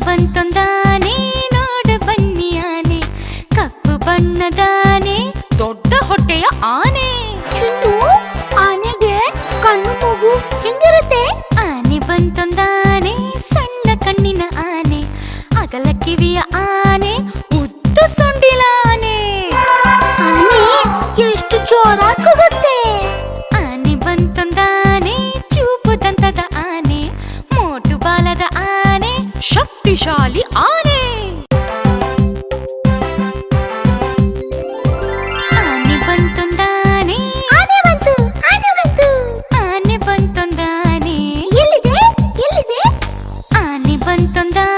ಬಂತೊಂದಾನೆ ನೋಡ ಬನ್ನಿ ಆನೆ, ಕಪ್ಪು ಬಣ್ಣದಾನೆ ದೊಡ್ಡ ಹೊಟ್ಟೆಯ ಆನೆ. ಚಿನ್ನು, ಆನೆಗೆ ಕಣ್ಣು ಮೂಗು ಹೆಂಗಿರುತ್ತೆ? ಆನೆ ಬಂತೊಂದಾನೆ ಸಣ್ಣ ಕಣ್ಣಿನ ಆನೆ, ಅಗಲ ಕಿವಿಯ ಆನೆ, ಉದ್ದ ಸೊಂಡಿಲ ಆನೆ. ಆನೆ ಎಷ್ಟು ಜೋರಾಗಿ ಕೂಗುತ್ತೆ. ಆನೆ ಬಂತೊಂದಾನೆ ಚೂಪು ದಂತದ ಆನೆ, ಮೋಟು ಬಾಲದ ಆನೆ, ಶಕ್ತಿಶಾಲಿ ಆನೆ. ಆನೆ ಬಂತೊಂದಾನೆ, ಆನೆ ಬಂತು, ಆನೆ ಬಂತು. ಆನೆ ಬಂತೊಂದಾನೆ, ಎಲ್ಲಿದೆ ಎಲ್ಲಿದೆ? ಆನೆ ಬಂತೊಂದಾನೆ